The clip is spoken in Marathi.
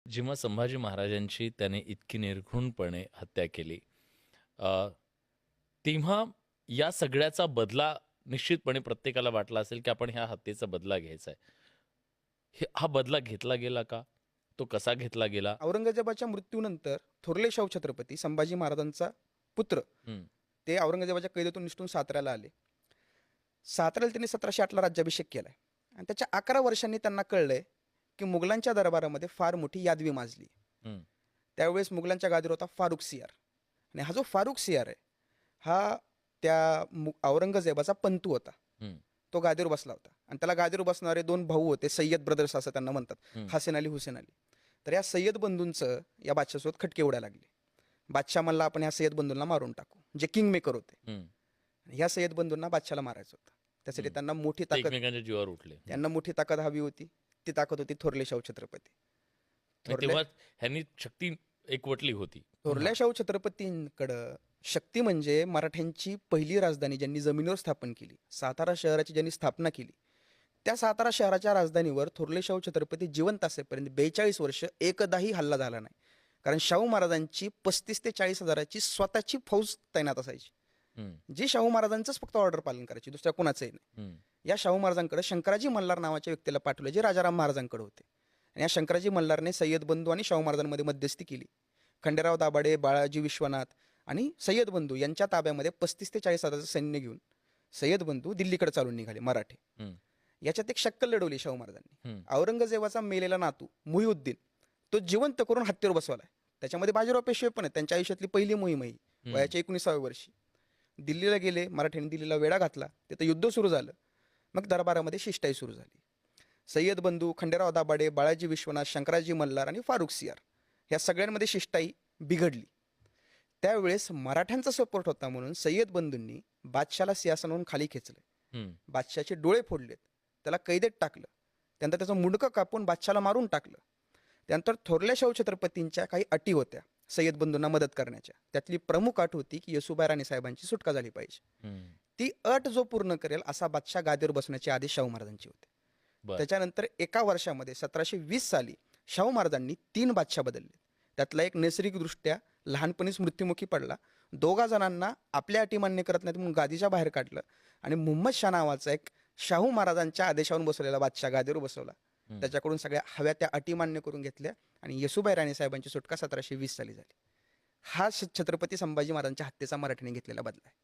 जेव्हा संभाजी महाराजांची त्याने इतकी निर्घृणपणे हत्या केली, अ, तेव्हा या सगळ्याचा बदला निश्चितपणे प्रत्येकाला वाटला असेल, की आपण ह्या हत्येचा बदला घ्यायचा आहे. हा बदला घेतला गेला का? तो कसा घेतला गेला? औरंगजेबाच्या मृत्यूनंतर थोरले शाहू छत्रपती संभाजी महाराजांचा पुत्र हं, ते औरंगजेबाच्या कैदेतून निसटून साताऱ्याला आले. साताऱ्याला त्यांनी 1708ला राज्याभिषेक केलाय आणि त्याच्या 11 वर्षांनी त्यांना कळलंय की मुघलांच्या दरबारामध्ये फार मोठी यादवी माजली. हं, त्यावेळेस मुघलांच्या गादीवर होता फारुख सियार आणि हा जो फारुख सियार आहे हा त्या औरंगजेबाचा पंतू होता. हं, तो गादीवर बसला होता आणि त्याला गादीवर बसणारे दोन भाऊ होते, सय्यद ब्रदर्स असं त्यांना म्हणतात, हं, हसेन अली हुसेन अली. तर या सय्यद बंधूंचं या बादशाहसोबत खटके उडायला लागले. बादशाह म्हणला आपण ह्या सय्यद बंधूंना मारून टाकू, जे किंग मेकर होते. हं, ह्या सय्यद बंधूंना बादशाला मारायचं होतं. त्यासाठी हं. त्यांना मोठी ते ताकद एकमेकांच्या जीवावर उठले. हं. त्यांना मोठी ताकद हवी होती. ती ताकद होती थोरले शाहू छत्रपती. आणि थोरले तेव्हा ह्यांनी शक्ती एकवटली होती पुन्हा. थोरल्या शाहू छत्रपतींकडं शक्ती म्हणजे मराठ्यांची पहिली राजधानी ज्यांनी जमिनीवर स्थापन केली, सातारा शहराची ज्यांनी स्थापना केली, त्या सातारा शहराच्या राजधानीवर थोरले शाहू छत्रपती जिवंत असेपर्यंत 42 वर्ष एकदाही हल्ला झाला नाही. कारण शाहू महाराजांची 35 ते 40 हजाराची स्वतःची फौज तैनात असायची, हं, जी शाहू महाराजांचंच फक्त ऑर्डर पालन करायची, दुसऱ्या कोणाचंही नाही. हं, या शाहू महाराजांकडे शंकराजी मल्हार नावाच्या व्यक्तीला पाठवले, जे राजाराम महाराजांकडे होते. आणि या शंकराजी मल्हारने सय्यद बंधू आणि शाहू महाराजांमध्ये मध्यस्थी केली. खंडेराव दाभाडे, बाळाजी विश्वनाथ आणि सय्यद बंधू यांच्या ताब्यामध्ये 35 ते 40 हजाराचं सैन्य घेऊन सय्यद बंधू दिल्लीकडे चालून निघाले मराठे. हं, याच्यात एक शक्कल लढवली शाहू महाराजांनी. हं, औरंगजेबाचा मेलेला नातू मुहिउद्दीन तो जिवंत करून हत्तीवर बसवलाय. त्याच्यामध्ये बाजीराव पेशवे पण आहे. त्यांच्या आयुष्यातली पहिली मोहीम आहे ही. वयाच्या 19व्या वर्षी दिल्लीला गेले. मराठ्यांनी दिल्लीला वेढा घातला. तिथं युद्ध सुरू झालं. मग दरबारामध्ये शिष्टाई सुरू झाली. सय्यद बंधू, खंडेराव दाभाडे, बाळाजी विश्वनाथ, शंकराजी मल्हार आणि फारुख सियार ह्या सगळ्यांमध्ये शिष्टाई बिघडली. त्यावेळेस मराठ्यांचा सपोर्ट होता म्हणून सय्यद बंधूंनी बादशाला सिंहासनावरून खाली खेचले. हं. बादशाचे डोळे फोडलेत, त्याला कैदेत टाकलं. त्यानंतर त्याचं मुंडकं कापून बादशाला मारून टाकलं. त्यानंतर थोरल्या शाहू छत्रपतींच्या काही अटी होत्या सय्यद बंधूंना मदत करण्याच्या. त्यातली प्रमुख अट होती की येसुबाई राणीसाहेबांची सुटका झाली पाहिजे. हं. ती अट जो पूर्ण करेल असा बादशाह गादीवर बसण्याचे आदेश शाहू महाराजांचे होते. बरं. त्याच्यानंतर एका वर्षामध्ये 1720 साली शाहू महाराजांनी 3 बादशाह बदलले. त्यातला एक नैसर्गिकदृष्ट्या लहानपणीच मृत्युमुखी पडला. दोघा जणांना आपल्या अटी मान्य करत नाहीत म्हणून गादीच्या बाहेर काढलं आणि मुहम्मद शाह नावाचा एक शाहू महाराजांच्या आदेशावरून बसवलेला बादशाह गादीवर बसवला. हं. त्याच्याकडून सगळ्या हव्या त्या अटी मान्य करून घेतल्या आणि येसुबाई राणीसाहेबांची सुटका 1720 साली झाली. हा छत्रपती संभाजी महाराजांच्या हत्येचा मराठीने घेतलेला बदला आहे.